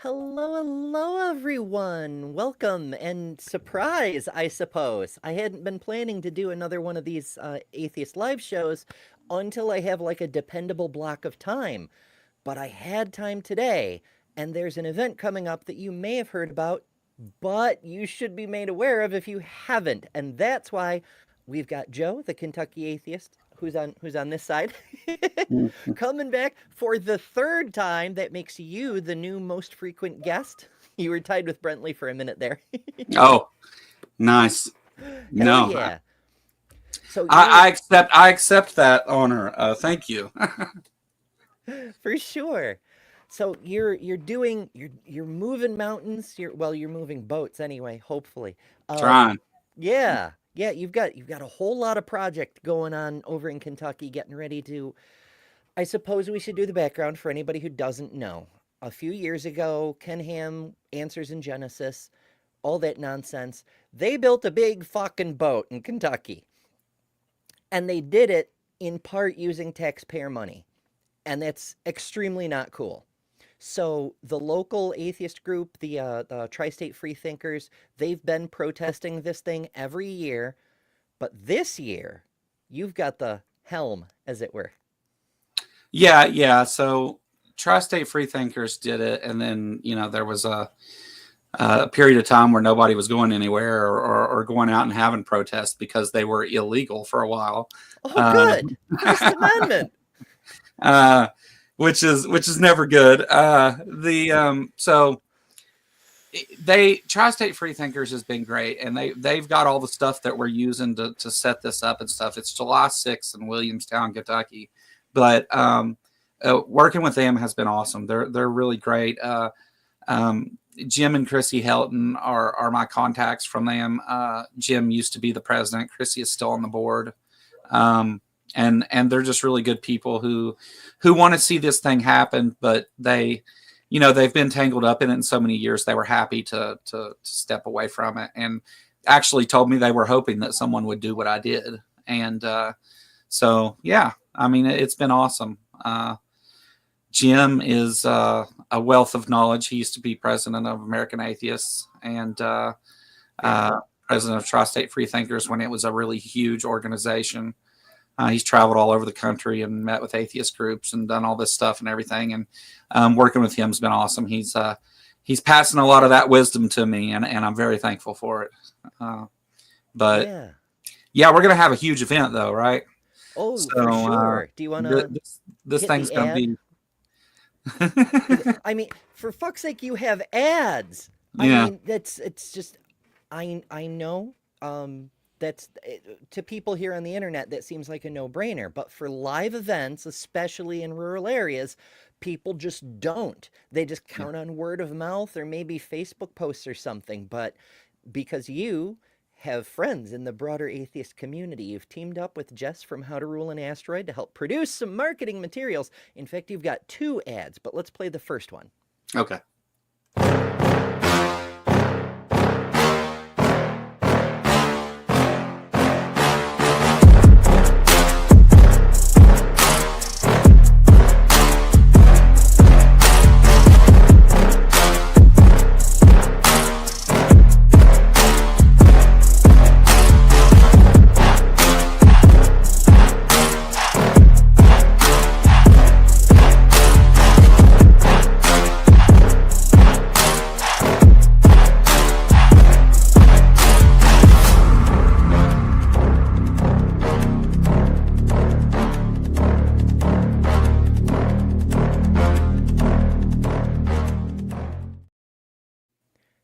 Hello, everyone. Welcome and surprise, I suppose. I hadn't been planning to do another one of these atheist live shows until I have like a dependable block of time. But I had time today, and there's an event coming up that you may have heard about, but you should be made aware of if you haven't. And that's why we've got Joe, the Kentucky Atheist, who's on this side, Mhm. coming back for the third time. That makes you the new most frequent guest. You were tied with Brentley for a minute there. Oh, nice. Hell No, yeah. So you're I accept that honor. Thank you. for sure. So you're moving mountains. You're moving boats anyway, hopefully. Um Trying. yeah, you've got a whole lot of project going on over in Kentucky getting ready to. I suppose we should do the background for anybody who doesn't know. A few years ago, Ken Ham, Answers in Genesis, all that nonsense, they built a big fucking boat in Kentucky. And they did it in part using taxpayer money. And that's extremely not cool. So the local atheist group, the Tri-State Freethinkers, they've been protesting this thing every year. But this year, you've got the helm, as it were. Yeah. So Tri-State Freethinkers did it, and then there was a period of time where nobody was going anywhere or going out and having protests because they were illegal for a while. Oh, Uh, good. First Amendment. uh, which is never good. So they Tri-State Freethinkers has been great, and they've got all the stuff that we're using to set this up and stuff. It's July 6th in Williamstown, Kentucky, but working with them has been awesome. They're really great. Jim and Chrissy Helton are my contacts from them. Jim used to be the president. Chrissy is still on the board. And they're just really good people who want to see this thing happen, but they've been tangled up in it in so many years. They were happy to step away from it, and actually told me they were hoping that someone would do what I did. And so, yeah, I mean, it's been awesome. Jim is a wealth of knowledge. He used to be president of American Atheists and president of Tri-State Freethinkers when it was a really huge organization. He's traveled all over the country and met with atheist groups and done all this stuff and everything. And working with him has been awesome. He's passing a lot of that wisdom to me, and I'm very thankful for it. But Yeah. yeah, we're going to have a huge event, though, right? Oh, So for sure. Do you want to this hit thing's the going to ad? be. I mean, for fuck's sake, you have ads. I Yeah. mean, it's just I know that's to people here on the internet that seems like a no-brainer, but for live events, especially in rural areas, people just don't. They just Yeah. count on word of mouth or maybe Facebook posts or something, but because you have friends in the broader atheist community, you've teamed up with Jess from How to Rule an Asteroid to help produce some marketing materials. In fact, you've got two ads, but let's play the first one. Okay.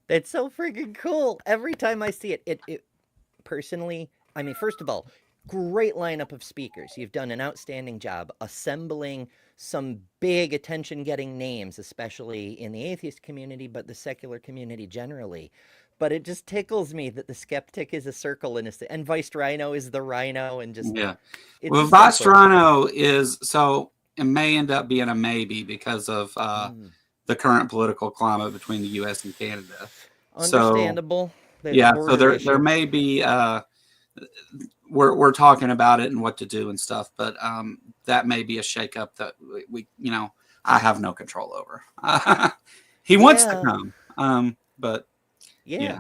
It's so freaking cool. Every time I see it, it personally, I mean, first of all, great lineup of speakers. You've done an outstanding job assembling some big attention getting names, especially in the atheist community, but the secular community generally. But it just tickles me that the skeptic is a circle and Vice Rhino is the rhino, and just Yeah. it's Well, just so Vice cool. Toronto is so it may end up being a maybe because of Mm, the current political climate between the U.S. and Canada. So understandable. That yeah, so border there issue. may be we're talking about it and what to do and stuff, but that may be a shakeup that we I have no control over. He wants to Yeah. come. But Yeah. yeah.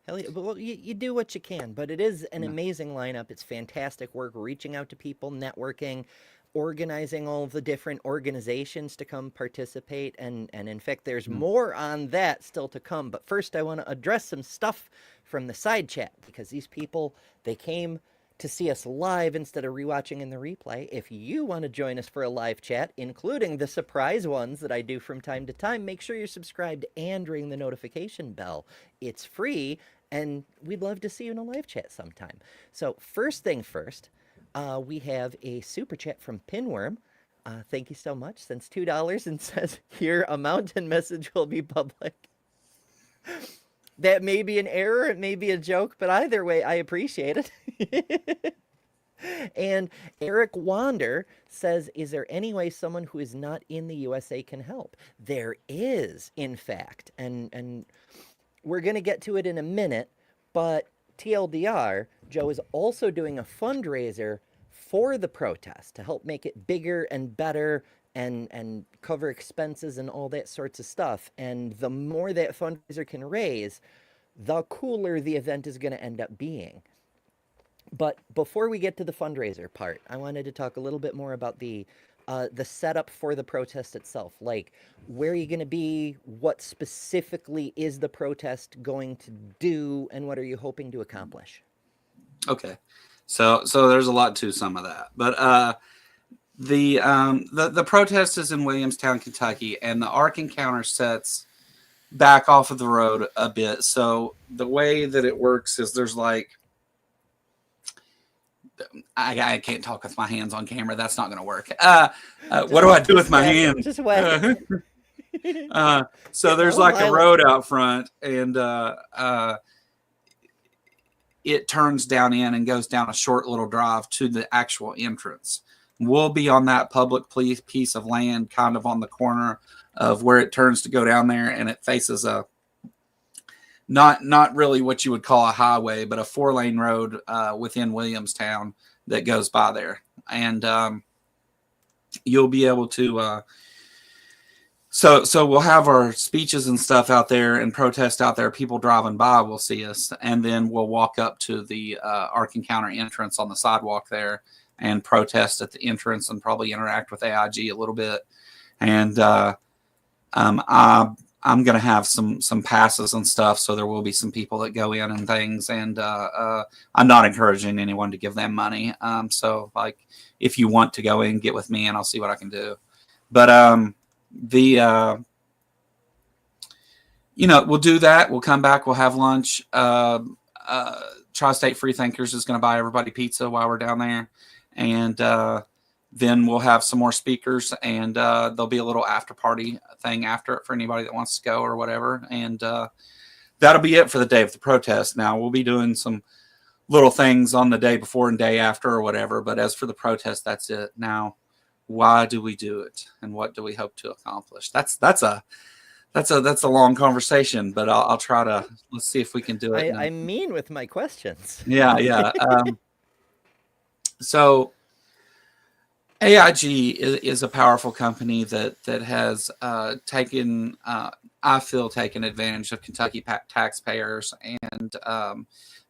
Hell yeah. But well, you do what you can, but it is an Yeah. amazing lineup. It's fantastic work reaching out to people, networking, organizing all of the different organizations to come participate. And in fact, there's more on that still to come. But first, I want to address some stuff from the side chat because these people, they came to see us live instead of rewatching in the replay. If you want to join us for a live chat, including the surprise ones that I do from time to time, make sure you're subscribed and ring the notification bell. It's free, and we'd love to see you in a live chat sometime. So first thing first, we have a super chat from Pinworm. Thank you so much. Sends $2 and says, "Here, a mountain message will be public." That may be an error, it may be a joke, but either way, I appreciate it. And Eric Wander says, "Is there any way someone who is not in the USA can help?" There is, in fact, and we're going to get to it in a minute, but TLDR, Joe is also doing a fundraiser for the protest to help make it bigger and better and cover expenses and all that sorts of stuff. And the more that fundraiser can raise, the cooler the event is going to end up being. But before we get to the fundraiser part, I wanted to talk a little bit more about the setup for the protest itself. Like, where are you going to be? What specifically is the protest going to do? And what are you hoping to accomplish? Okay. So there's a lot to some of that. But the protest is in Williamstown, Kentucky, and the Ark Encounter sets back off of the road a bit. So the way that it works is there's like, I can't talk with my hands on camera. That's not going to work. What do I do with my hand? Just whack it. So there's like a road out front, and it turns down in and goes down a short little drive to the actual entrance. We'll be on that public piece of land, kind of on the corner of where it turns to go down there, and it faces a not really what you would call a highway, but a 4-lane road within Williamstown that goes by there. And you'll be able to so we'll have our speeches and stuff out there and protest out there. People driving by will see us, and then we'll walk up to the Ark Encounter entrance on the sidewalk there and protest at the entrance and probably interact with AIG a little bit. And I'm going to have some passes and stuff, so there will be some people that go in and things. And I'm not encouraging anyone to give them money. So, like, if you want to go in, get with me, and I'll see what I can do. But we'll do that. We'll come back. We'll have lunch. Tri-State Freethinkers is going to buy everybody pizza while we're down there, and then we'll have some more speakers, and there'll be a little after party thing after it for anybody that wants to go or whatever. And that'll be it for the day of the protest. Now, we'll be doing some little things on the day before and day after or whatever. But as for the protest, that's it. Now, why do we do it, and what do we hope to accomplish? That's a long conversation, but I'll try to, let's see if we can do it. I mean with my questions. Yeah. So AIG is a powerful company that has taken advantage of Kentucky taxpayers and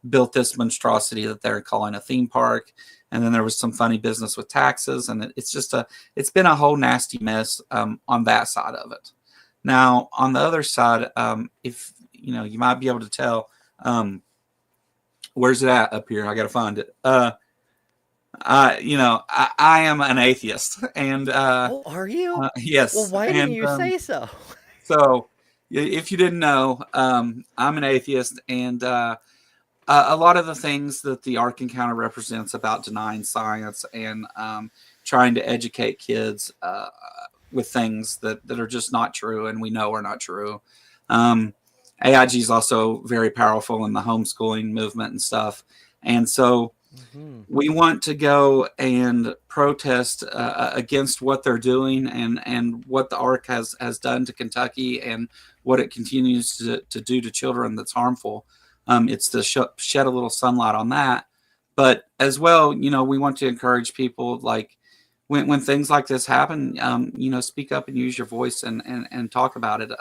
built this monstrosity that they're calling a theme park. And then there was some funny business with taxes, and it's been a whole nasty mess on that side of it. Now, on the other side, if you might be able to tell, where's it at up here? I got to find it. I am an atheist, and Oh, are you? yes. Well, why didn't you say so? So, if you didn't know, I'm an atheist, and a lot of the things that the Ark Encounter represents about denying science and trying to educate kids with things that are just not true, and we know are not true. AIG is also very powerful in the homeschooling movement and stuff, and so we want to go and protest against what they're doing and what the Ark has done to Kentucky and what it continues to do to children that's harmful. It's to shed a little sunlight on that. But as well, we want to encourage people, like, when things like this happen, speak up and use your voice and talk about it.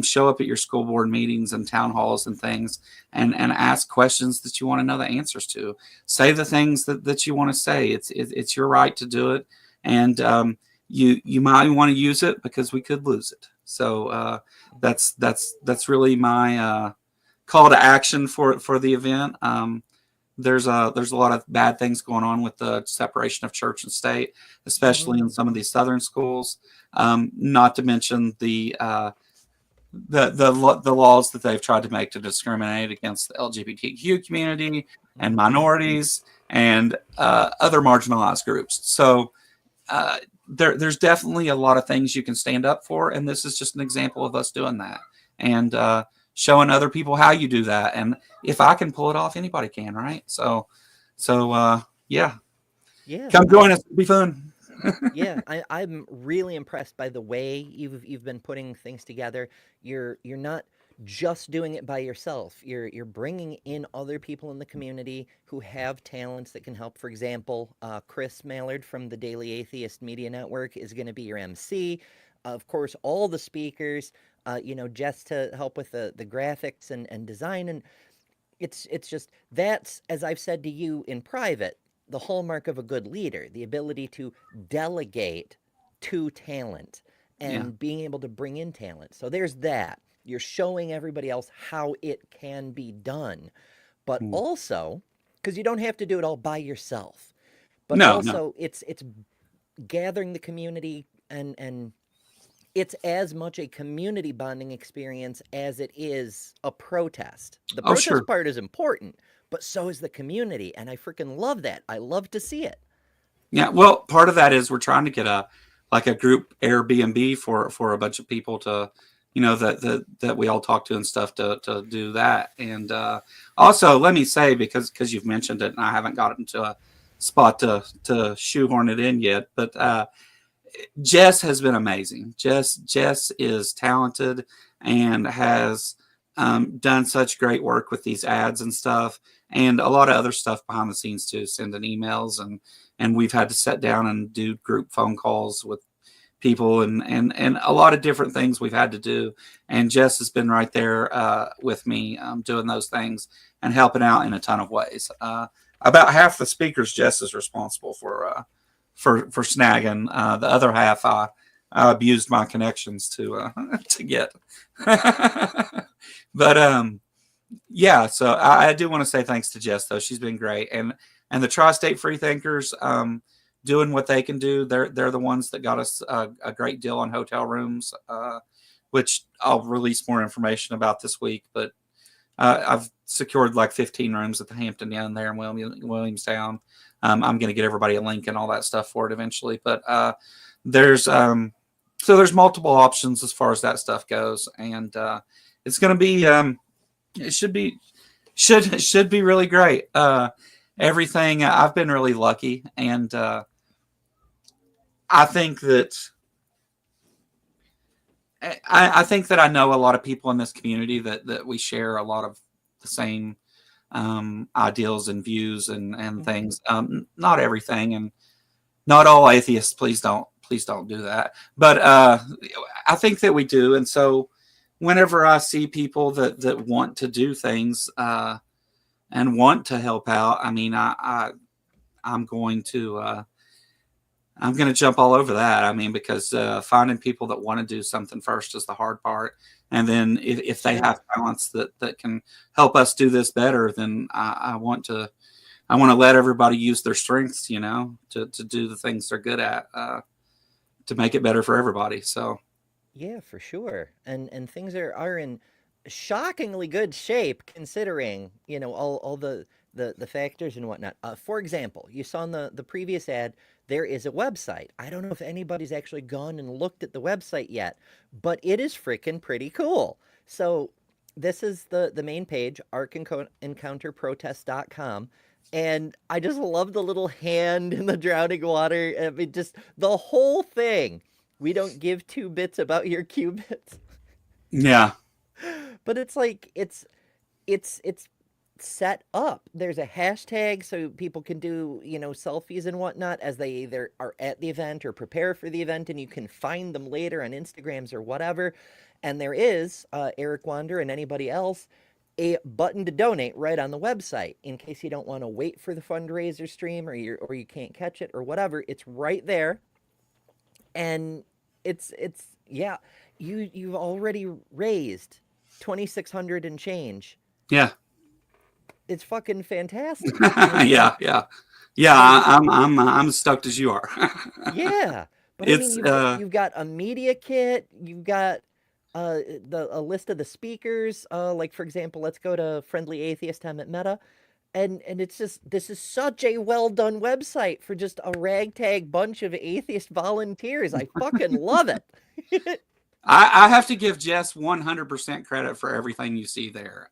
show up at your school board meetings and town halls and things, and ask questions that you want to know the answers to. Say the things that you want to say. It's your right to do it, and you might want to use it because we could lose it. So that's really my call to action for the event. There's a lot of bad things going on with the separation of church and state, especially in some of these southern schools. Not to mention the laws that they've tried to make to discriminate against the LGBTQ community and minorities and other marginalized groups. So there's definitely a lot of things you can stand up for, and this is just an example of us doing that and showing other people how you do that. And if I can pull it off, anybody can, right? So yeah, come join us. It'll be fun. Yeah, I'm really impressed by the way you've been putting things together. You're not just doing it by yourself. You're bringing in other people in the community who have talents that can help. For example, Chris Mallard from the Daily Atheist Media Network is going to be your MC. Of course, all the speakers, just to help with the graphics and design. And it's just, that's, as I've said to you in private, the hallmark of a good leader, the ability to delegate to talent and being able to bring in talent. So there's that. You're showing everybody else how it can be done. But also, because you don't have to do it all by yourself, but also it's gathering the community, and it's as much a community bonding experience as it is a protest. The protest part is important, but so is the community, and I freaking love that. I love to see it. Yeah, well, part of that is we're trying to get a group Airbnb for a bunch of people to, that we all talk to and stuff to do that. And also, let me say, because you've mentioned it, and I haven't gotten to a spot to shoehorn it in yet, but Jess has been amazing. Jess is talented and has done such great work with these ads and stuff, and a lot of other stuff behind the scenes too, sending emails, and we've had to sit down and do group phone calls with people and a lot of different things we've had to do. And Jess has been right there with me doing those things and helping out in a ton of ways. About half the speakers Jess is responsible for snagging. The other half I abused my connections to get. But yeah, so I do want to say thanks to Jess, though. She's been great. And the Tri-State Freethinkers doing what they can do. They're the ones that got us a great deal on hotel rooms, which I'll release more information about this week. But I've secured like 15 rooms at the Hampton Inn there in Williamstown. I'm going to get everybody a link and all that stuff for it eventually. But there's multiple options as far as that stuff goes, and it's going to be it should be really great. Everything, I've been really lucky, and I think that I know a lot of people in this community that we share a lot of the same ideals and views and things. Not everything, and not all atheists. Please don't do that. But I think that we do, and so whenever I see people that want to do things and want to help out, I mean, I'm going to jump all over that. I mean, because finding people that want to do something first is the hard part. And then if they have talents that can help us do this better, then I want to let everybody use their strengths, to do the things they're good at, to make it better for everybody. So. Yeah, for sure. And things are in shockingly good shape considering, all the factors and whatnot. For example, you saw in the previous ad, there is a website. I don't know if anybody's actually gone and looked at the website yet, but it is freaking pretty cool. So this is the main page, ArkEncounterProtest.com. And I just love the little hand in the drowning water. I mean, just the whole thing. We don't give 2 bits about your qubits. Yeah. But it's like, it's set up. There's a hashtag so people can do, selfies and whatnot as they either are at the event or prepare for the event, and you can find them later on Instagrams or whatever. And there is, Eric Wander and anybody else, a button to donate right on the website in case you don't want to wait for the fundraiser stream, or you can't catch it or whatever. It's right there, and it's yeah. You've already raised 2,600 and change. Yeah. It's fucking fantastic. Yeah, yeah, yeah. And I'm stoked as you are. yeah, but I mean, It's you've got a media kit, you've got a list of the speakers. Like for example, let's go to Friendly Atheist time at Meta, and it's just this is such a well done website for just a ragtag bunch of atheist volunteers. I fucking love it. I have to give Jess 100% credit for everything you see there.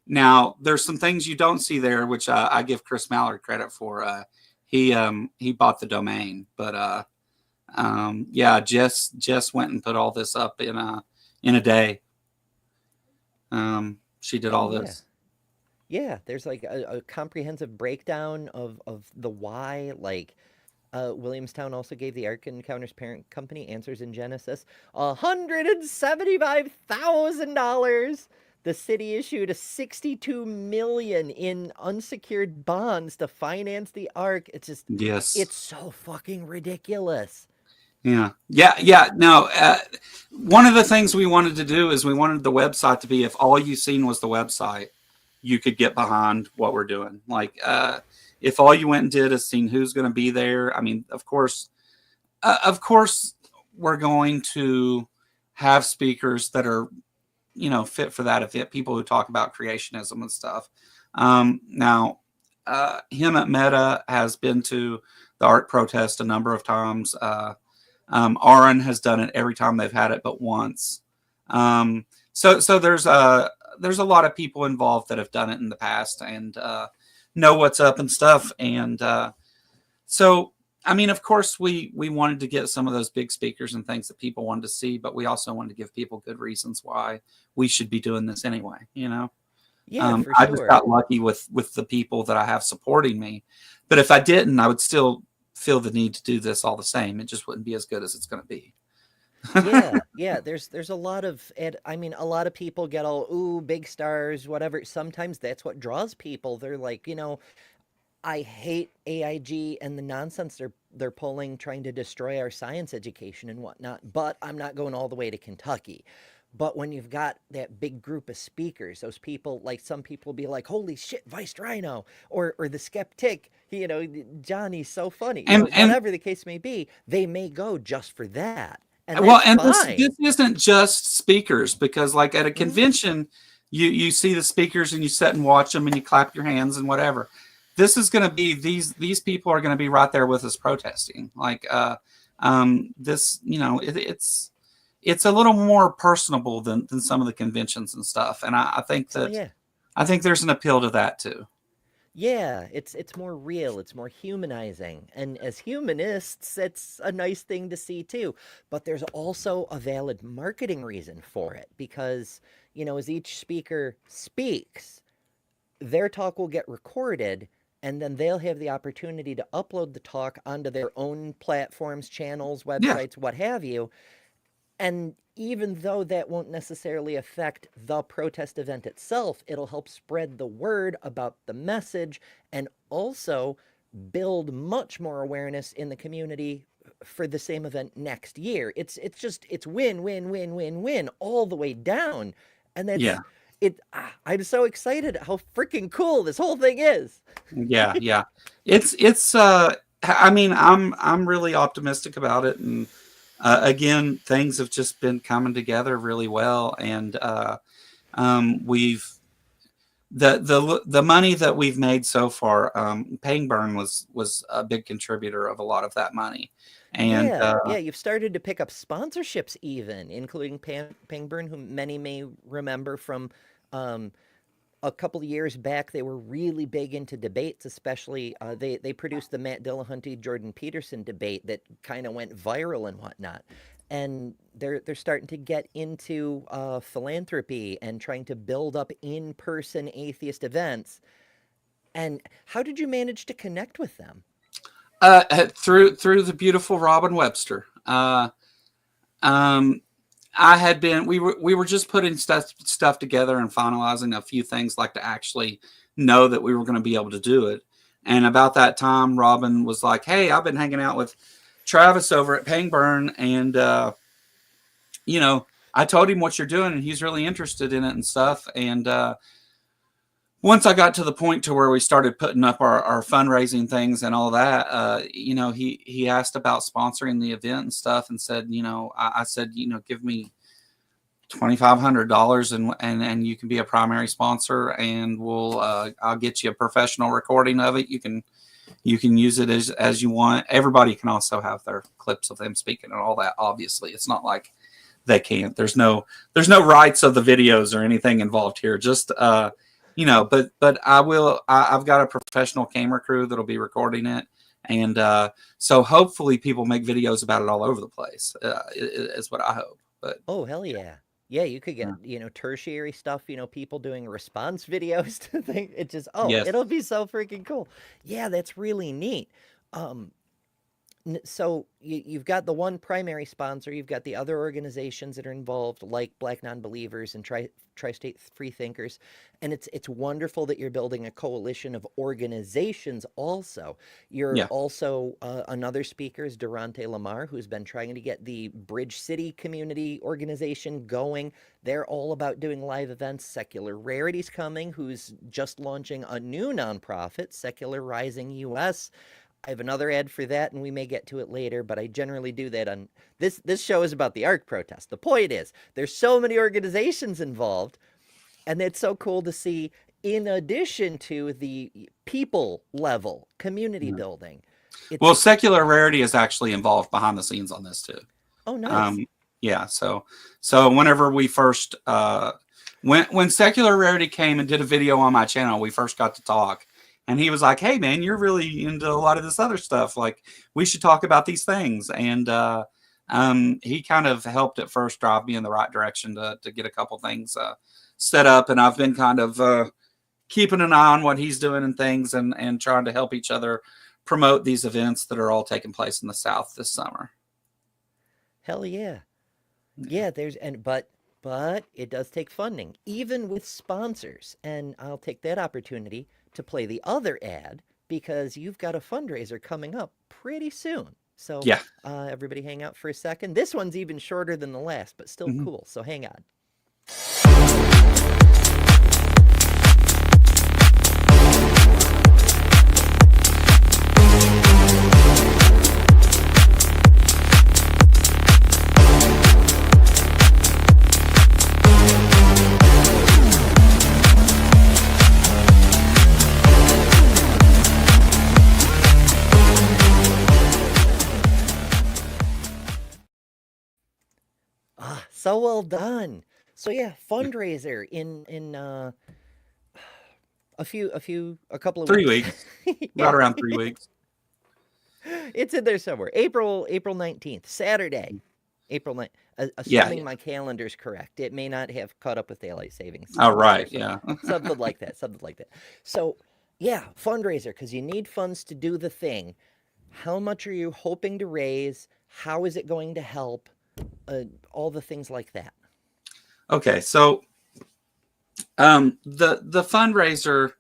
Now there's some things you don't see there, which I give Chris Mallard credit for. He bought the domain, but yeah, Jess went and put all this up in a day. She did all Yeah. this. Yeah, there's like a comprehensive breakdown of the why. Like, Williamstown also gave the Ark Encounter's parent company, Answers in Genesis, $175,000. The city issued a 62 million in unsecured bonds to finance the Ark. It's just, Yes. it's so fucking ridiculous. Yeah. Yeah. Yeah. No, one of the things we wanted to do is we wanted the website to be, if all you seen was the website, you could get behind what we're doing. Like, if all you went and did is seen who's going to be there. I mean, of course, we're going to have speakers that are, fit for that event. People who talk about creationism and stuff. Now, him at Meta has been to the art protest a number of times. Aaron has done it every time they've had it, but once. So there's a lot of people involved that have done it in the past and know what's up and stuff. And so, I mean, of course, we wanted to get some of those big speakers and things that people wanted to see, but we also wanted to give people good reasons why we should be doing this anyway. Yeah, for I just sure. got lucky with the people that I have supporting me. But if I didn't, I would still feel the need to do this all the same. It just wouldn't be as good as it's going to be. Yeah. There's a lot of I mean, a lot of people get all ooh big stars, whatever. Sometimes that's what draws people. They're like, I hate AIG and the nonsense they're pulling, trying to destroy our science education and whatnot. But I'm not going all the way to Kentucky. But when you've got that big group of speakers, those people, like some people be like, "Holy shit, Vice Rhino," or the skeptic, Johnny's so funny, And whatever the case may be, they may go just for that, and well, that's and this fine. isn't just speakers, because like at a Mhm. convention, you see the speakers and you sit and watch them and you clap your hands and whatever. This is going to be these people are going to be right there with us protesting. Like this, it's a little more personable than some of the conventions and stuff. And I think Oh that yeah. there's an appeal to that too. Yeah, it's more real, it's more humanizing. And as humanists, it's a nice thing to see too. But there's also a valid marketing reason for it because, as each speaker speaks, their talk will get recorded and then they'll have the opportunity to upload the talk onto their own platforms, channels, Yeah, websites, what have you. And even though that won't necessarily affect the protest event itself, it'll help spread the word about the message and also build much more awareness in the community for the same event next year. It's win win win win win all the way down. And yeah, I'm so excited how freaking cool this whole thing is. yeah, yeah. It's I mean, I'm really optimistic about it, and again, things have just been coming together really well, and we've the money that we've made so far. Paying Burn was a big contributor of a lot of that money, and Yeah, you've started to pick up sponsorships even, including Pangburn, who many may remember from um, a couple of years back. They were really big into debates, especially they produced the Matt Dillahunty Jordan Peterson debate that kind of went viral and whatnot. And they're starting to get into philanthropy and trying to build up in-person atheist events. And how did you manage to connect with them? through the beautiful Robin Webster. Um, I had been, we were just putting stuff together and finalizing a few things, like to actually know that we were going to be able to do it. And about that time, Robin was like, "Hey, I've been hanging out with Travis over at Pangburn, and you know, I told him what you're doing, and he's really interested in it and stuff." And once I got to the point to where we started putting up our fundraising things and all that, you know, he asked about sponsoring the event and stuff, and said, you know, I said, you know, give me $2,500 and you can be a primary sponsor, and we'll I'll get you a professional recording of it. You can use it as you want. Everybody can also have their clips of them speaking and all that. Obviously, it's not like they can't. There's no rights of the videos or anything involved here. Just you know, but I've got a professional camera crew that'll be recording it, and so hopefully people make videos about it all over the place. Is what I hope. But Oh, hell yeah. Yeah, you could get, you know, tertiary stuff, you know, people doing response videos to things. It just, oh, yes, it'll be so freaking cool. Yeah, that's really neat. Um, so you've got the one primary sponsor, you've got the other organizations that are involved, like Black Nonbelievers and Tri-State Freethinkers, and it's wonderful that you're building a coalition of organizations. Also, you're yeah, also another speaker is Durante Lamar, who's been trying to get the Bridge City Community Organization going. They're all about doing live events. Secular Rarity's coming, who's just launching a new nonprofit, Secular Rising US. I have another ad for that, and we may get to it later, but I generally do that on this. This show is about the Ark protest. The point is, there's so many organizations involved, and it's so cool to see, in addition to the people level community yeah. building. Well, It's Secular Rarity is actually involved behind the scenes on this too. oh, nice. Yeah, so whenever we first when Secular Rarity came and did a video on my channel, we first got to talk, and he was like, "Hey man, you're really into a lot of this other stuff. Like, we should talk about these things." And he kind of helped at first drive me in the right direction to get a couple things set up, and I've been kind of keeping an eye on what he's doing and things, and trying to help each other promote these events that are all taking place in the South this summer. Hell yeah. Yeah, but it does take funding, even with sponsors. And I'll take that opportunity to play the other ad, because you've got a fundraiser coming up pretty soon. So Yeah. everybody hang out for a second. This one's even shorter than the last, but still Mhm. cool. So hang on. Ah, so well done. So yeah, fundraiser in a couple of 3 weeks, Yeah, right around 3 weeks. it's in there somewhere. April 19th, Saturday. April 9th. Yeah. Assuming my calendar's correct. It may not have caught up with daylight savings. Oh, right. Yeah. Something like that. Something like that. So, yeah, fundraiser, because you need funds to do the thing. How much are you hoping to raise? How is it going to help? All the things like that. Okay. So, the fundraiser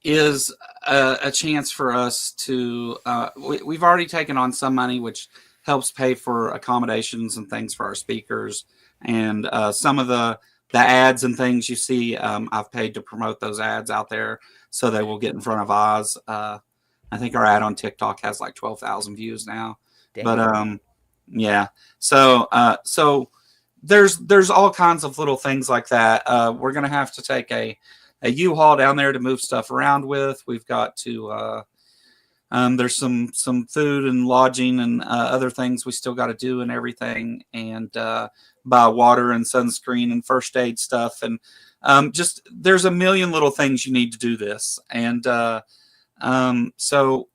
is a chance for us to. We've already taken on some money, which helps pay for accommodations and things for our speakers, and some of the ads and things you see. I've paid to promote those ads out there, so they will get in front of Oz. I think our ad on TikTok has like 12,000 views now. Dang. But yeah. So there's all kinds of little things like that. We're gonna have to take a U-Haul down there to move stuff around with. We've got to there's some food and lodging and other things we still got to do and everything, and buy water and sunscreen and first aid stuff, and just there's a million little things you need to do this. And so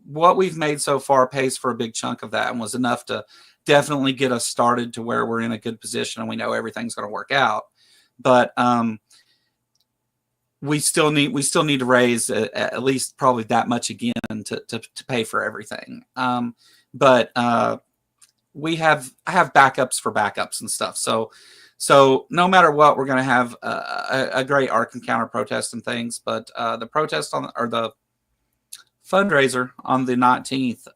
what we've made so far pays for a big chunk of that, and was enough to definitely get us started to where we're in a good position and we know everything's going to work out. But we still need to raise at least probably that much again to pay for everything. But I have backups for backups and stuff. So no matter what, we're going to have a great Ark Encounter protest and things. But the protest or the fundraiser on the 19th,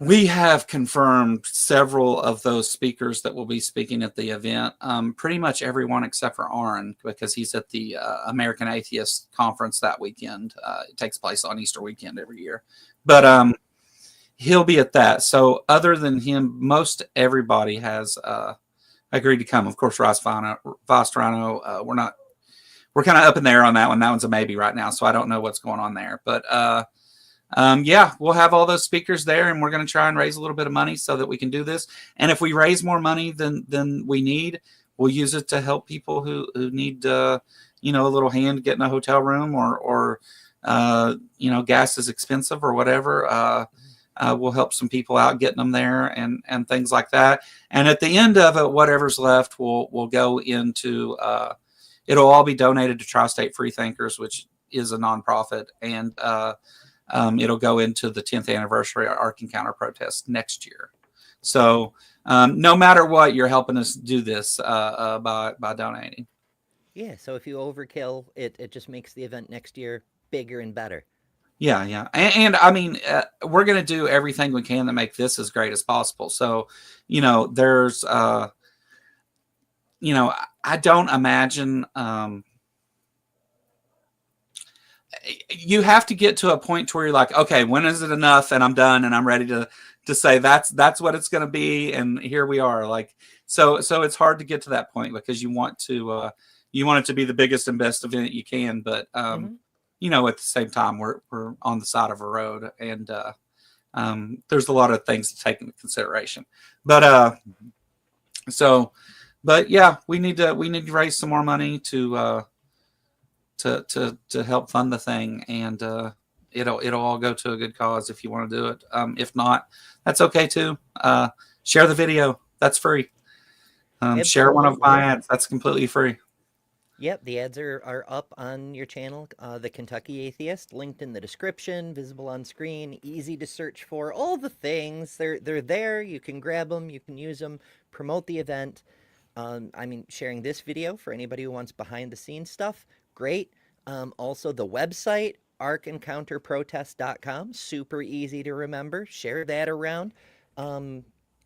we have confirmed several of those speakers that will be speaking at the event. Pretty much everyone except for Aaron, because he's at the American Atheist conference that weekend. It takes place on Easter weekend every year. But he'll be at that. So other than him, most everybody has agreed to come. Of course, Vostrano, we're kind of up in the air on that one. That one's a maybe right now, so I don't know what's going on there. But yeah, we'll have all those speakers there, and we're going to try and raise a little bit of money so that we can do this. And if we raise more money than we need, we'll use it to help people who need a little hand getting a hotel room, or gas is expensive or whatever. We'll help some people out getting them there and things like that. And at the end of it, whatever's left will go into it'll all be donated to Tri-State Freethinkers, which is a nonprofit, and it'll go into the 10th anniversary Ark Encounter protest next year. So no matter what, you're helping us do this by donating. Yeah, so if you overkill, it just makes the event next year bigger and better. Yeah. And I mean, we're going to do everything we can to make this as great as possible. So, there's, I don't imagine, you have to get to a point where you're like, okay, when is it enough? And I'm done, and I'm ready to say that's what it's going to be. And here we are. Like, so it's hard to get to that point, because you want it to be the biggest and best event you can. But, at the same time, we're on the side of a road, and there's a lot of things to take into consideration. But yeah, we need to raise some more money to help fund the thing, and it'll all go to a good cause if you want to do it. If not, that's okay too. Share the video. That's free. Share one of my ads. That's completely free. Yep, the ads are up on your channel, the Kentucky Atheist, linked in the description, visible on screen, easy to search for, all the things. They're there. You can grab them, you can use them, promote the event. Sharing this video for anybody who wants behind-the-scenes stuff, great. Also, the website, arkencounterprotest.com, super easy to remember. Share that around.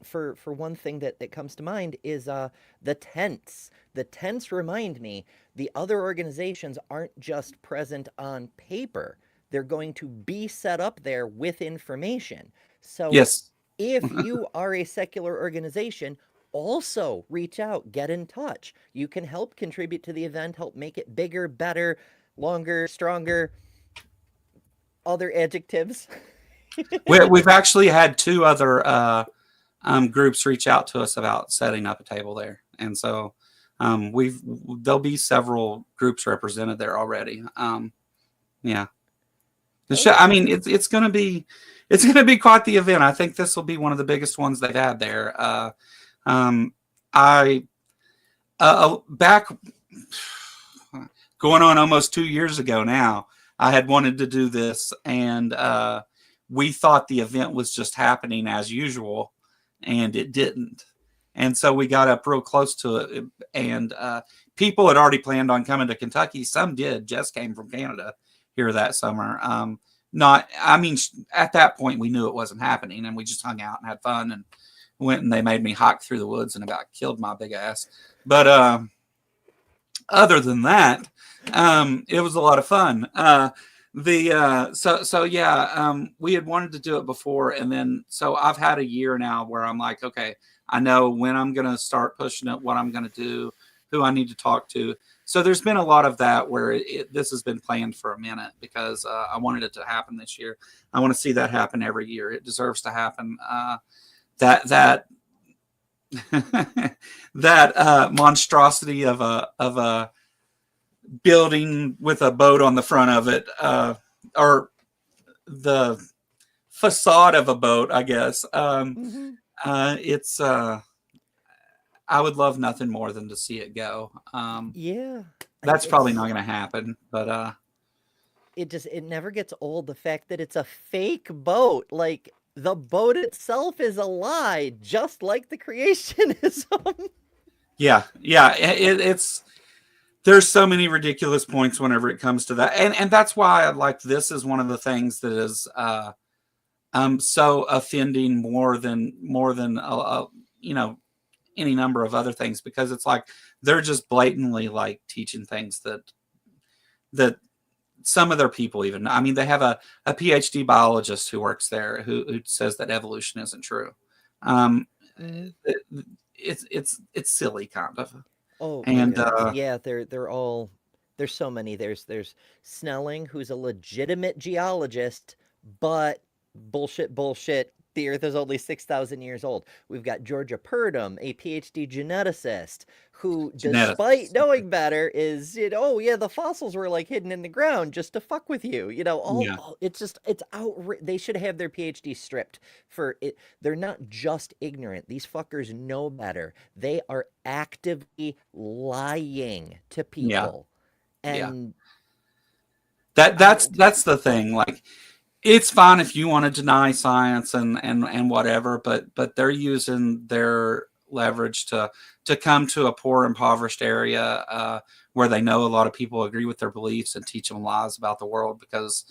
For one thing that comes to mind is the tents. The tents remind me the other organizations aren't just present on paper. They're going to be set up there with information. So yes. If you are a secular organization, also reach out, get in touch. You can help contribute to the event, help make it bigger, better, longer, stronger, other adjectives. We've actually had two other groups reach out to us about setting up a table there, and so there'll be several groups represented there already. Yeah, it's gonna be quite the event. I think this will be one of the biggest ones they've had there. Back going on almost 2 years ago now, I had wanted to do this, and we thought the event was just happening as usual, and it didn't. And so we got up real close to it, and people had already planned on coming to Kentucky. Some did. Jess came from Canada here that summer. At that point, we knew it wasn't happening, and we just hung out and had fun, and went, and they made me hike through the woods and about killed my big ass. But other than that, it was a lot of fun. We had wanted to do it before, and then so I've had a year now where I'm like, okay, I know when I'm going to start pushing it, what I'm going to do, who I need to talk to. So there's been a lot of that where this has been planned for a minute, because I wanted it to happen this year. I want to see that happen every year. It deserves to happen. That monstrosity of a building with a boat on the front of it, or the facade of a boat, I guess. It's I would love nothing more than to see it go. Yeah, that's probably not going to happen, but it never gets old, the fact that it's a fake boat. Like, the boat itself is a lie, just like the creationism. Yeah, it's there's so many ridiculous points whenever it comes to that, and that's why I like this is one of the things that is so offending more than you know, any number of other things, because it's like they're just blatantly like teaching things that some of their people even, I mean, they have a PhD biologist who works there who says that evolution isn't true. Um, Mhm. it's silly kind of. Oh my And goodness. Yeah, they're all there's so many. There's Snelling, who's a legitimate geologist, but bullshit. The Earth is only 6,000 years old. We've got Georgia Purdom, a PhD geneticist, who, despite geneticists. knowing better, is, oh yeah, the fossils were like hidden in the ground just to fuck with you. Yeah, It's just, it's they should have their PhD stripped for it. They're not just ignorant. These fuckers know better. They are actively lying to yeah, people. yeah. And That I that's that's the thing. Like, it's fine if you want to deny science and whatever, but they're using their leverage to come to a poor, impoverished area where they know a lot of people agree with their beliefs and teach them lies about the world, because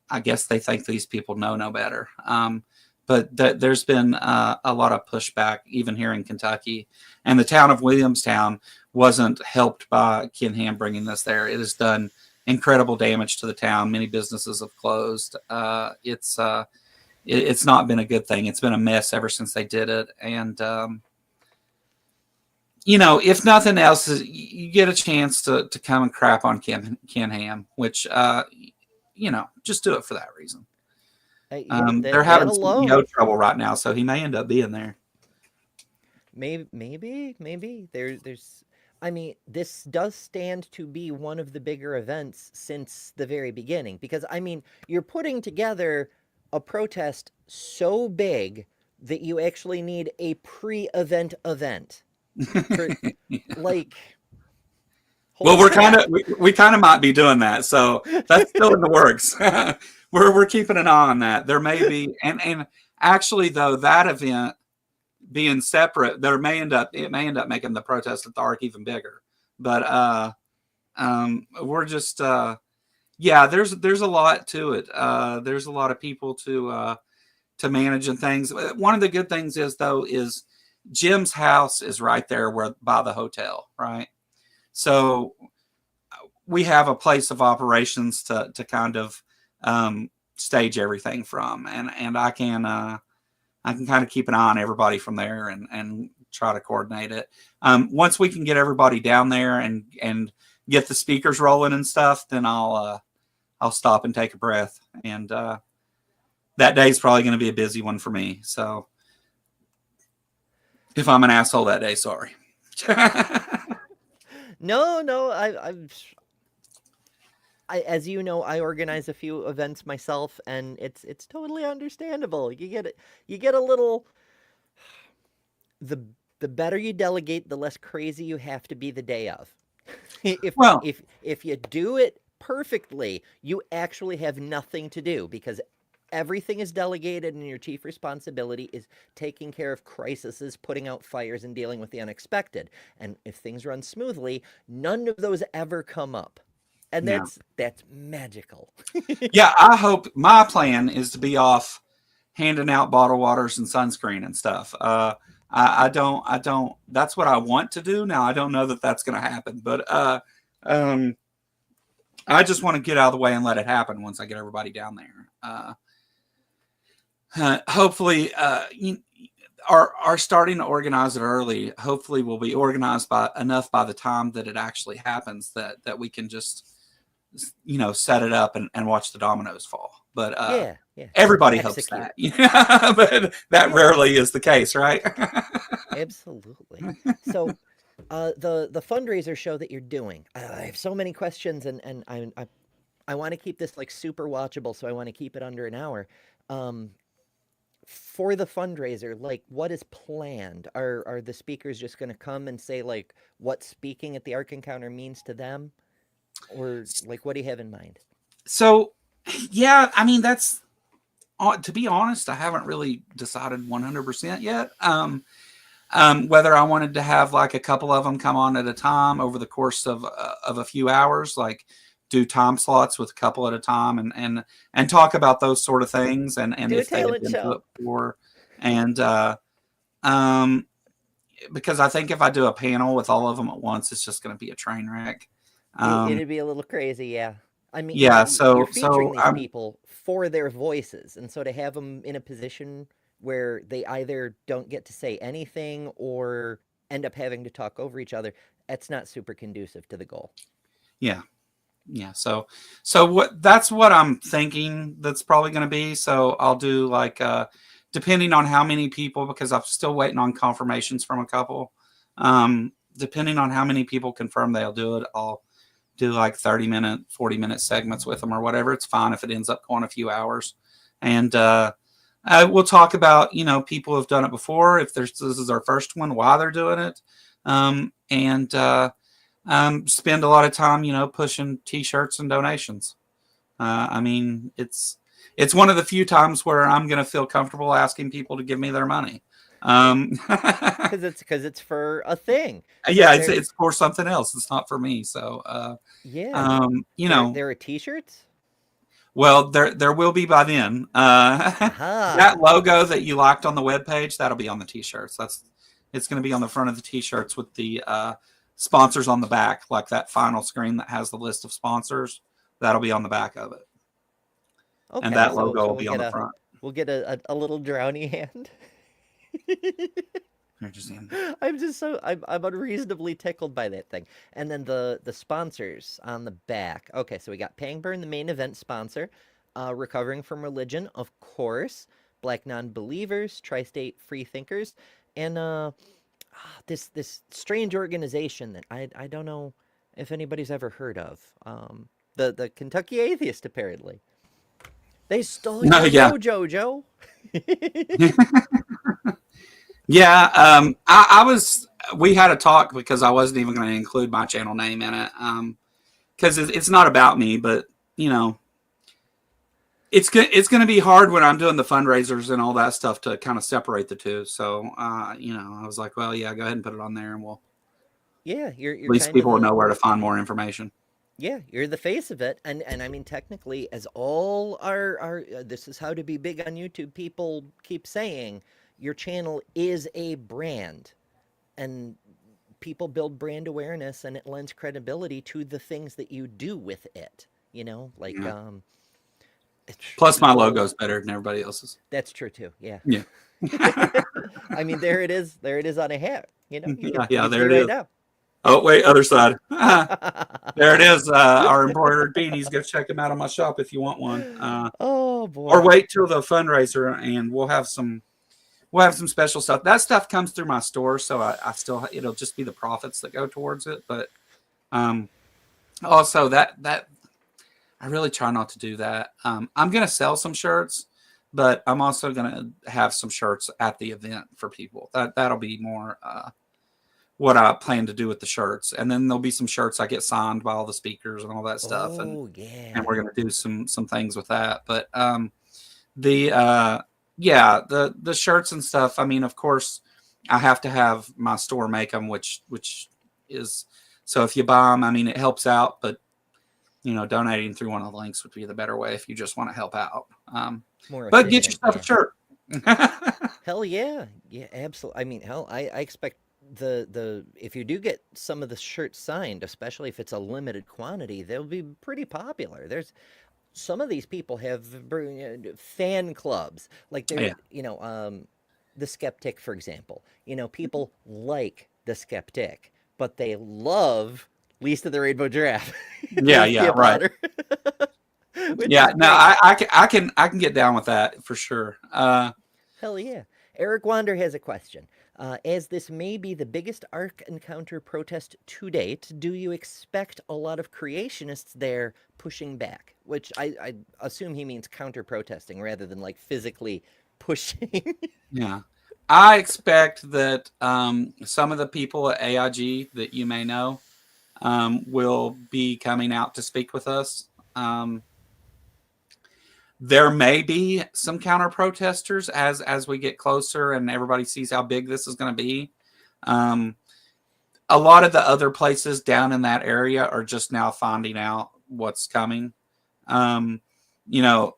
I guess they think these people know no better. But there's been a lot of pushback, even here in Kentucky, and the town of Williamstown wasn't helped by Ken Ham bringing this there. It has done incredible damage to the town. Many businesses have closed. It's not been a good thing. It's been a mess ever since they did it. And if nothing else, you get a chance to come and crap on Ken Ham, which just do it for that reason. yeah, They're that having CEO alone. trouble right now, so he may end up being there. Maybe there's. I mean, this does stand to be one of the bigger events since the very beginning, because I mean, you're putting together a protest so big that you actually need a pre-event event for, like, Well, holy crap. we kind of might be doing that, so that's still in the works. We're keeping an eye on that. There may be, and actually though, that event being separate, it may end up making the protest at the Ark even bigger. But we're just yeah, there's a lot to it. There's a lot of people to manage and things. One of the good things is Jim's house is right there where by the hotel, right? So we have a place of operations to kind of stage everything from, and I can kind of keep an eye on everybody from there and try to coordinate it. Once we can get everybody down there and get the speakers rolling and stuff, then I'll stop and take a breath. And that day is probably going to be a busy one for me. So if I'm an asshole that day, sorry. No, as you know, I organize a few events myself, and it's totally understandable. You get a little the the better you delegate, the less crazy you have to be the day of. if Well, if you do it perfectly, you actually have nothing to do, because everything is delegated and your chief responsibility is taking care of crises, putting out fires, and dealing with the unexpected. And if things run smoothly, none of those ever come up. And yeah. that's magical. Yeah, I hope my plan is to be off handing out bottled waters and sunscreen and stuff. I don't, that's what I want to do. Now, I don't know that that's going to happen, but um, I just want to get out of the way and let it happen once I get everybody down there. Hopefully, are starting to organize it early. Hopefully, we'll be organized enough by the time that it actually happens that we can just set it up and watch the dominoes fall. But Yeah. everybody hopes Execute. that. But that Yeah, rarely is the case, right? absolutely. So, the fundraiser show that you're doing, I have so many questions, and I want to keep this like super watchable, so I want to keep it under an hour. Um, for the fundraiser, like, what is planned? Are the speakers just going to come and say like what speaking at the Ark Encounter means to them, or like what do you have in mind? So, yeah, I mean to be honest, I haven't really decided 100% yet. Whether I wanted to have like a couple of them come on at a time over the course of a few hours, like do time slots with a couple at a time, and talk about those sort of things, and Do a if they had talent been to it show. before, and um, because I think if I do a panel with all of them at once, it's just going to be a train wreck. It'd be a little crazy, yeah. I mean, Yeah, you're so featuring these I'm people for their voices, and so to have them in a position where they either don't get to say anything or end up having to talk over each other, that's not super conducive to the goal. yeah. Yeah, so that's what I'm thinking that's probably going to be. So I'll do like depending on how many people, because I'm still waiting on confirmations from a couple. Depending on how many people confirm they'll do it, I'll do like 30-minute, 40-minute segments with them or whatever. It's fine if it ends up going a few hours. And we'll talk about, people who've done it before, if this is their first one, why they're doing it. And spend a lot of time, pushing T-shirts and donations. I mean, it's one of the few times where I'm going to feel comfortable asking people to give me their money. Because it's for a thing. So Yeah, it's for something else. It's not for me. So, yeah, there are T-shirts. well, there will be by then. Aha. That logo that you liked on the webpage, that'll be on the T-shirts. It's going to be on the front of the T-shirts with the sponsors on the back, like that final screen that has the list of sponsors. That'll be on the back of it, Okay, and that so logo will we'll be get on the front. a little drowny hand. I'm unreasonably tickled by that thing. And then the sponsors on the back. Okay, so we got Pangburn, the main event sponsor, Recovering from Religion, of course, Black Non-Believers, Tri-State Free Thinkers, and this strange organization that I don't know if anybody's ever heard of. The Kentucky Atheist, apparently. They stole No, your yeah, mojo, Joe. yeah. I was. We had a talk because I wasn't even going to include my channel name in it. Because it's not about me, but it's going to be hard when I'm doing the fundraisers and all that stuff to kind of separate the two. So, I was like, well, yeah, go ahead and put it on there, and Yeah, at you're least kind of people will the know where to find more information. yeah, you're the face of it, and I mean technically, as all our this is how to be big on YouTube people keep saying, your channel is a brand, and people build brand awareness, and it lends credibility to the things that you do with it. Like Yeah. Plus, my people. logo's better than everybody else's. That's true too. Yeah. Yeah. I mean, there it is. There it is on a hat. You Yeah, can there see it right is. now. Oh, wait, other side. There it is. Our embroidered beanies. Go check them out on my shop if you want one. Oh Or boy. wait till the fundraiser, and we'll have some special stuff. That stuff comes through my store, so I still it'll just be the profits that go towards it. But also that I really try not to do that. I'm gonna sell some shirts, but I'm also gonna have some shirts at the event for people. That'll be more what I plan to do with the shirts, and then there'll be some shirts I get signed by all the speakers and all that stuff, and Oh yeah. we're gonna do some things with that. But the yeah, the shirts and stuff. I mean, of course, I have to have my store make them, which is so if you buy them, I mean, it helps out, but donating through one of the links would be the better way if you just want to help out. More But get efficient. yourself Yeah. a shirt. Hell yeah. Yeah. Absolutely. I mean, hell, I expect the if you do get some of the shirts signed, especially if it's a limited quantity, they'll be pretty popular. There's some of these people have fan clubs, like they're Yeah, the skeptic, for example. People like the skeptic, but they love Least of the Rainbow Giraffe. yeah, They yeah. skip Right. water, which Yeah. is No, great. I can get down with that for sure. Hell yeah. Eric Wander has a question. As this may be the biggest Ark Encounter protest to date, do you expect a lot of creationists there pushing back? Which I assume he means counter protesting rather than like physically pushing. Yeah. I expect that some of the people at AIG that you may know will be coming out to speak with us. There may be some counter protesters as we get closer and everybody sees how big this is going to be. A lot of the other places down in that area are just now finding out what's coming. You know,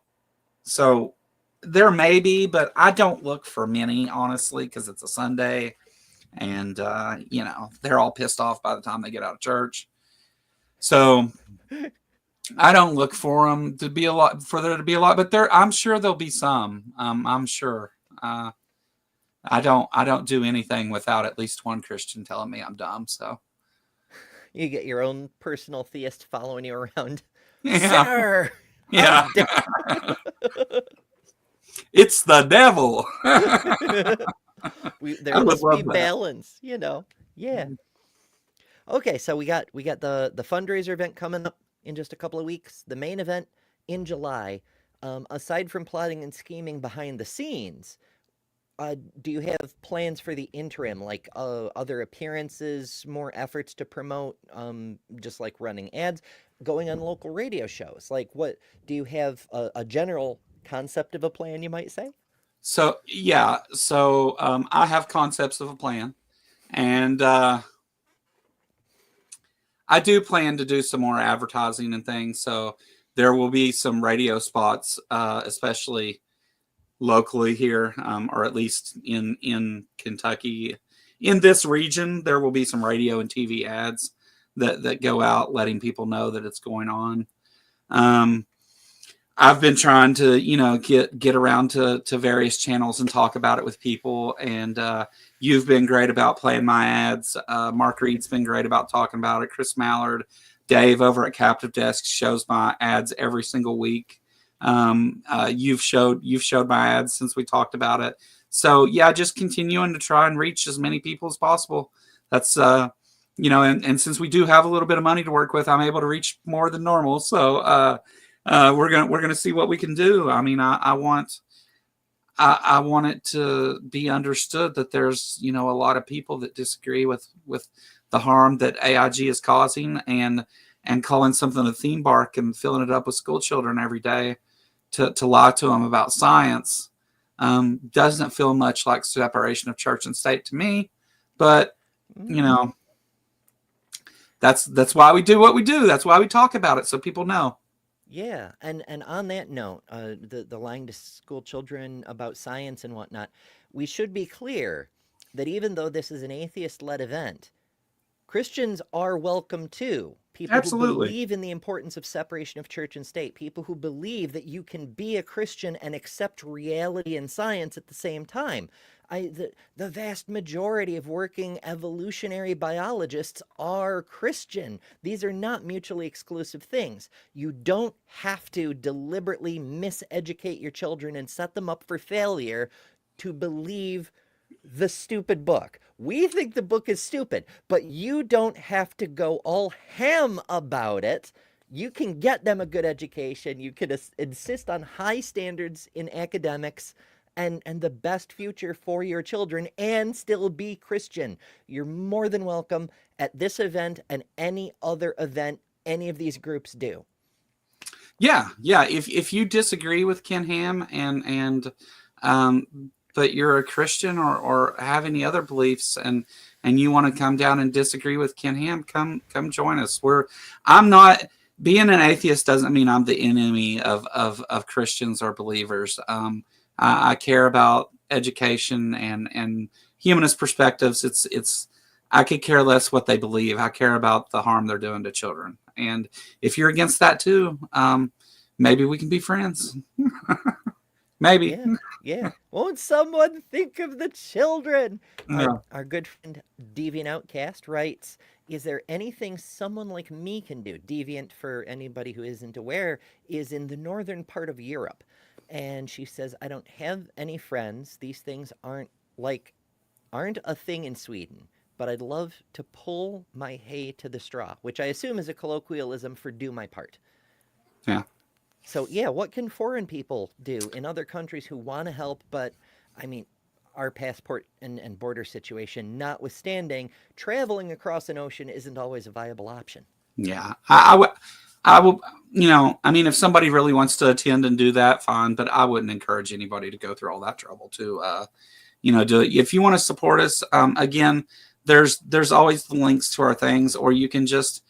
so there may be, but I don't look for many, honestly, because it's a Sunday and, you know, they're all pissed off by the time they get out of church. So I don't look for them to be a lot, for there to be a lot, but I'm sure there'll be some. I'm sure. I don't do anything without at least one Christian telling me I'm dumb. So You get your own personal theist following you around. yeah, Sinner! yeah, it's the devil. There I would must be love that. balance, you know. Yeah. Okay, so we got the fundraiser event coming up in just a couple of weeks. The main event in July. Aside from plotting and scheming behind the scenes, do you have plans for the interim, like other appearances, more efforts to promote, just like running ads, going on local radio shows? Like, what do you have a general concept of a plan, you might say? So yeah, so I have concepts of a plan, and I do plan to do some more advertising and things. So there will be some radio spots, especially locally here, or at least in Kentucky, in this region. There will be some radio and TV ads that go out, letting people know that it's going on. I've been trying to, you know, get around to various channels and talk about it with people. And you've been great about playing my ads. Mark Reed's been great about talking about it. Chris Mallard, Dave over at Captive Desk shows my ads every single week. You've showed my ads since we talked about it. So yeah, just continuing to try and reach as many people as possible. That's you know, and since we do have a little bit of money to work with, I'm able to reach more than normal. So we're gonna see what we can do. I mean, I want it to be understood that there's, you know, a lot of people that disagree with the harm that AIG is causing, and calling something a theme park and filling it up with school children every day to lie to them about science doesn't feel much like separation of church and state to me. But you know, that's why we do what we do. That's why we talk about it, so people know. Yeah, and on that note, the lying to school children about science and whatnot, we should be clear that even though this is an atheist-led event, Christians are welcome too. People who Absolutely. believe in the importance of separation of church and state, people who believe that you can be a Christian and accept reality and science at the same time. The vast majority of working evolutionary biologists are Christian. These are not mutually exclusive things. You don't have to deliberately miseducate your children and set them up for failure to believe the stupid book. We think the book is stupid, but you don't have to go all ham about it. You can get them a good education. You can insist on high standards in academics and the best future for your children and still be Christian. You're more than welcome at this event and any other event any of these groups do. Yeah. If you disagree with Ken Ham and but you're a Christian or have any other beliefs and you want to come down and disagree with Ken Ham, come join us. I'm not being an atheist doesn't mean I'm the enemy of Christians or believers. I care about education and humanist perspectives. It's I could care less what they believe. I care about the harm they're doing to children. And if you're against that too, maybe we can be friends. Maybe. Yeah. Won't someone think of the children? Yeah. Our good friend Deviant Outcast writes, is there anything someone like me can do? Deviant, for anybody who isn't aware, is in the northern part of Europe. And she says, I don't have any friends. These things aren't a thing in Sweden. But I'd love to pull my hay to the straw, which I assume is a colloquialism for do my part. Yeah. So, yeah, what can foreign people do in other countries who want to help, but, I mean, our passport and border situation notwithstanding, traveling across an ocean isn't always a viable option. Yeah. I will, I mean, if somebody really wants to attend and do that, fine. But I wouldn't encourage anybody to go through all that trouble to, do it. If you want to support us, again, there's always the links to our things, or you can just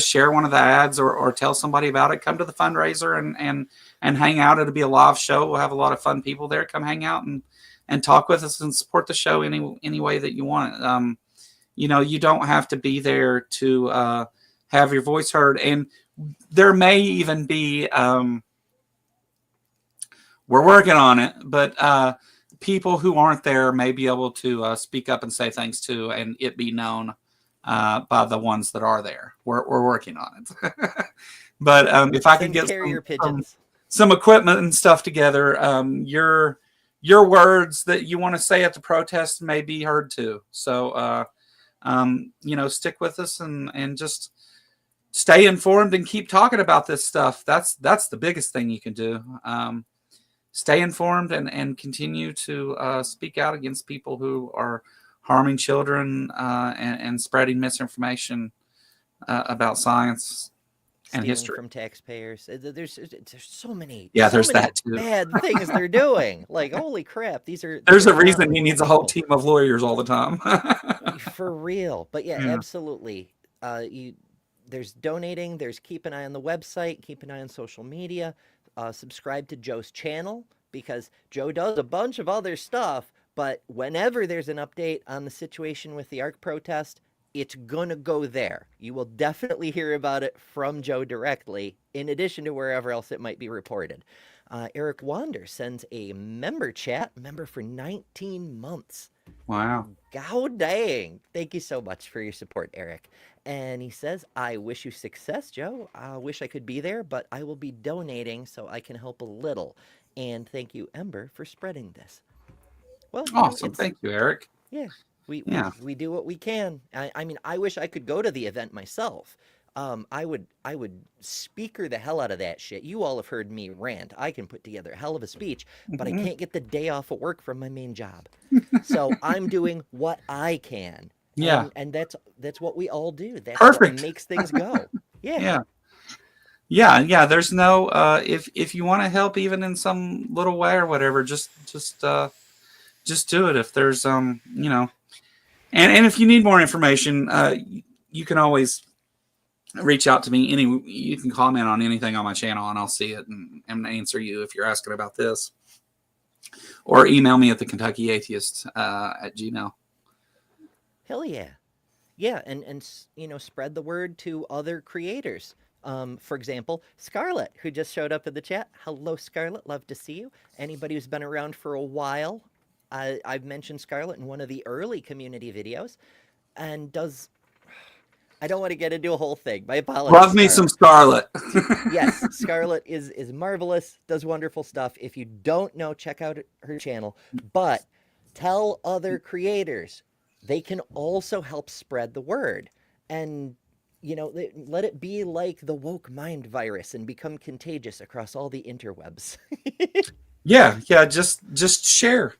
share one of the ads, or tell somebody about it. Come to the fundraiser and hang out. It'll be a live show. We'll have a lot of fun people there. Come hang out and talk with us and support the show any way that you want. You don't have to be there to have your voice heard. And there may even be, we're working on it, but people who aren't there may be able to speak up and say things too, and it be known by the ones that are there. We're working on it. But if I could get some equipment and stuff together, your words that you want to say at the protest may be heard too. So, stick with us and just stay informed and keep talking about this stuff. That's the biggest thing you can do. Stay informed and continue to speak out against people who are harming children and spreading misinformation about science and history from taxpayers. There's so many. Yeah, there's that too. Bad things they're doing. Like, holy crap, There's a reason he needs a whole team of lawyers all the time. For real. But yeah, absolutely. There's donating. There's keep an eye on the website. Keep an eye on social media. Subscribe to Joe's channel, because Joe does a bunch of other stuff, but whenever there's an update on the situation with the Ark protest, it's gonna go there. You will definitely hear about it from Joe directly, in addition to wherever else it might be reported. Eric Wander sends a member for 19 months. Wow. God dang. Thank you so much for your support, Eric. And he says, I wish you success, Joe. I wish I could be there, but I will be donating so I can help a little. And thank you, Ember, for spreading this. Well, awesome. Thank you, Eric. Yeah, we do what we can. I mean, I wish I could go to the event myself. I would speaker the hell out of that shit. You all have heard me rant. I can put together a hell of a speech, but I can't get the day off of work from my main job. So I'm doing what I can. Yeah. And that's what we all do. That's perfect. What makes things go. Yeah. Yeah. There's no, if you want to help even in some little way or whatever, just do it. If there's, and if you need more information, you can always reach out to me. You can comment on anything on my channel and I'll see it and answer you if you're asking about this, or email me at the Kentucky Atheist at Gmail. Hell yeah. Yeah. And spread the word to other creators. For example, Scarlett, who just showed up in the chat. Hello, Scarlett. Love to see you. Anybody who's been around for a while, I've mentioned Scarlett in one of the early community videos, and I don't want to get into a whole thing. My apologies. Love me some Scarlett. Yes, Scarlett is marvelous, does wonderful stuff. If you don't know, check out her channel. But tell other creators. They can also help spread the word. And, let it be like the woke mind virus and become contagious across all the interwebs. Yeah, just share.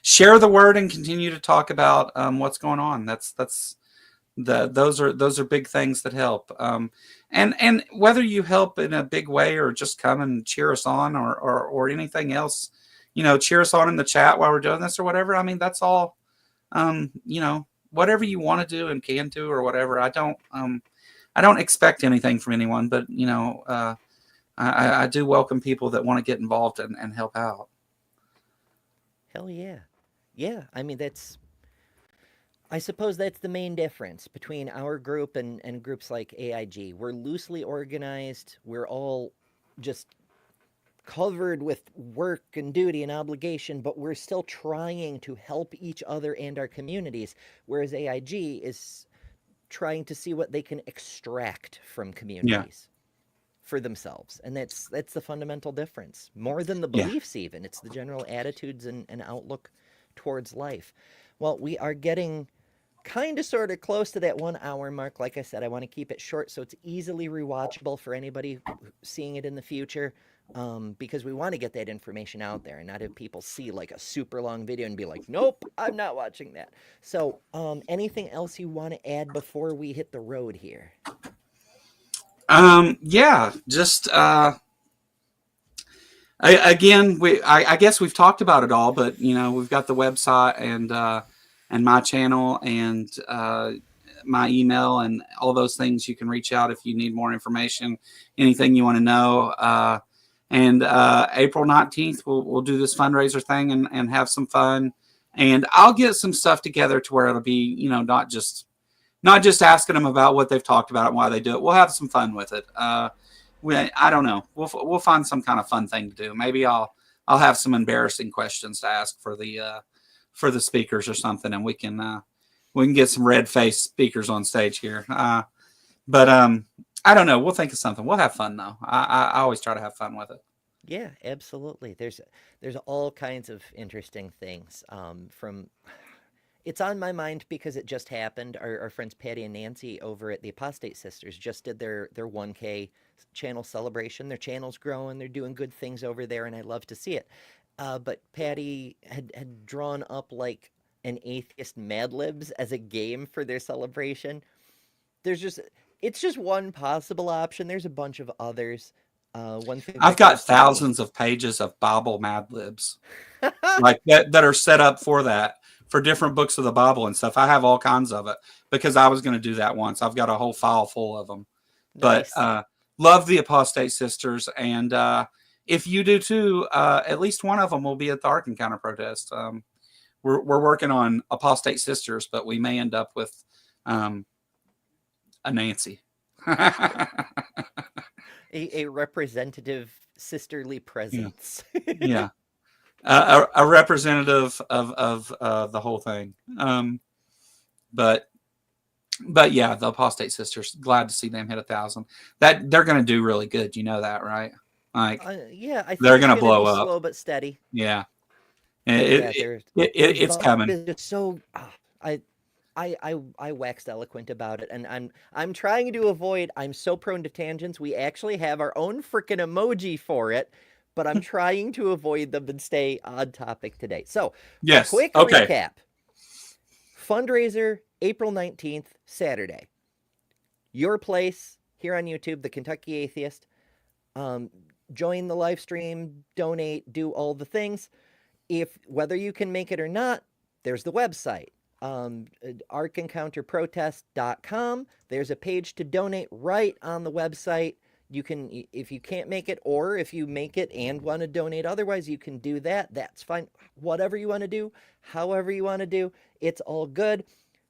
Share the word and continue to talk about what's going on. Those are big things that help. And whether you help in a big way or just come and cheer us on or anything else, cheer us on in the chat while we're doing this or whatever. I mean, that's all. Whatever you want to do and can do or whatever. I don't expect anything from anyone, but I do welcome people that want to get involved and help out. Hell yeah. Yeah. I mean, I suppose that's the main difference between our group and groups like AIG. We're loosely organized. We're all just covered with work and duty and obligation, but we're still trying to help each other and our communities, whereas AIG is trying to see what they can extract from communities for themselves. And that's the fundamental difference. More than the beliefs even. It's the general attitudes and outlook towards life. Well, we are getting kind of sort of close to that 1 hour mark. Like I said, I want to keep it short so it's easily rewatchable for anybody seeing it in the future, because we want to get that information out there and not have people see like a super long video and be like, nope, I'm not watching that. So anything else you want to add before we hit the road here? Yeah, just I guess we've talked about it all, but we've got the website and my channel and my email and all those things. You can reach out if you need more information, anything you want to know. And April 19th, we'll do this fundraiser thing and have some fun. And I'll get some stuff together to where it'll be, not just asking them about what they've talked about and why they do it. We'll have some fun with it. I don't know. We'll find some kind of fun thing to do. Maybe I'll have some embarrassing questions to ask for the speakers or something, and we can get some red-faced speakers on stage here. But I don't know. We'll think of something. We'll have fun though. I always try to have fun with it. Yeah, absolutely. There's all kinds of interesting things. From It's on my mind because it just happened. Our friends Patty and Nancy over at the Apostate Sisters just did their 1K channel celebration. Their channel's growing. They're doing good things over there, and I love to see it. But Patty had drawn up like an atheist Mad Libs as a game for their celebration. There's just It's just one possible option. There's a bunch of others. One thing I've got thousands of pages of Bible Mad Libs like that are set up for that, for different books of the Bible and stuff. I have all kinds of it because I was going to do that once. I've got a whole file full of them. Nice. But love the Apostate Sisters, and if you do too, at least one of them will be at the Ark Encounter protest. We're working on Apostate Sisters, but we may end up with a Nancy. a representative sisterly presence. Yeah. A representative of the whole thing. But yeah, the Apostate Sisters, glad to see them hit 1,000. That they're going to do really good. You know that, right? Like, yeah, I think they're going to blow up. Slow but steady. Yeah. It's coming. It's so I waxed eloquent about it, and I'm trying to avoid. I'm so prone to tangents. We actually have our own freaking emoji for it, but I'm trying to avoid them and stay on topic today. So, yes, quick recap. Fundraiser, April 19th, Saturday. Your place here on YouTube, the Kentucky Atheist. Join the live stream, donate, do all the things. Whether you can make it or not, there's the website. ArkEncounterProtest.com. There's a page to donate right on the website. You can, if you can't make it, or if you make it and want to donate otherwise, you can do that. That's fine. Whatever you want to do, however you want to do, it's all good.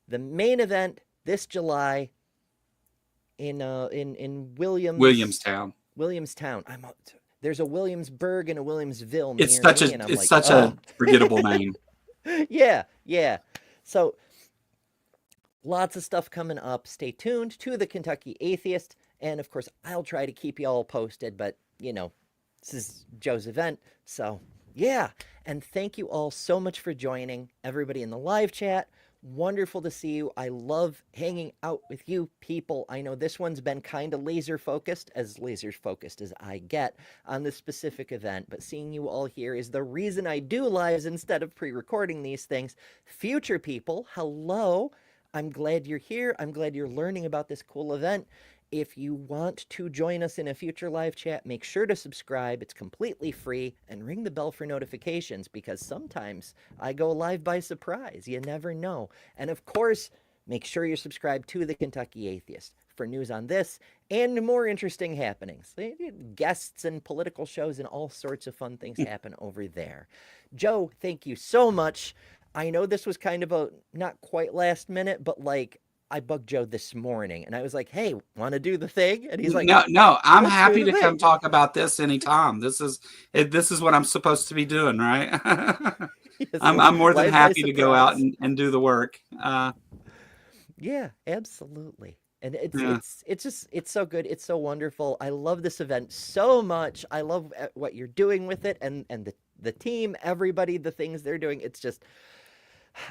The main event this July in Williamstown. There's a Williamsburg and a Williamsville. It's such a forgettable name. Yeah. So lots of stuff coming up. Stay tuned to the Kentucky Atheist. And of course, I'll try to keep you all posted, but this is Joe's event. So yeah. And thank you all so much for joining, everybody in the live chat. Wonderful to see you. I love hanging out with you people. I know this one's been kind of laser focused as I get on this specific event, but seeing you all here is the reason I do lives instead of pre-recording these things. Future people, hello. I'm glad you're here. I'm glad you're learning about this cool event. If you want to join us in a future live chat, make sure to subscribe. It's completely free, and ring the bell for notifications because sometimes I go live by surprise. You never know. And of course, make sure you're subscribed to the Kentucky Atheist for news on this and more interesting happenings. Guests and political shows and all sorts of fun things happen over there. Joe, thank you so much. I know this was kind of a not quite last minute, but I bugged Joe this morning and I was like, hey, want to do the thing? And he's like, no, I'm happy to come talk about this anytime. This is what I'm supposed to be doing, right? Yes, I'm more than happy to go out and do the work. Yeah, absolutely. And it's so good. It's so wonderful. I love this event so much. I love what you're doing with it and the team, everybody, the things they're doing. It's just,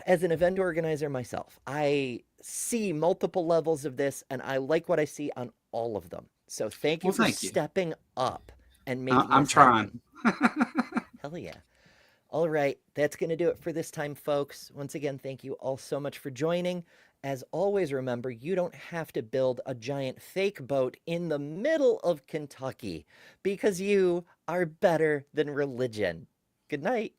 as an event organizer myself, I see multiple levels of this, and I like what I see on all of them. So thank you for stepping up and making. I'm trying. Hell yeah! All right, that's going to do it for this time, folks. Once again, thank you all so much for joining. As always, remember, you don't have to build a giant fake boat in the middle of Kentucky because you are better than religion. Good night.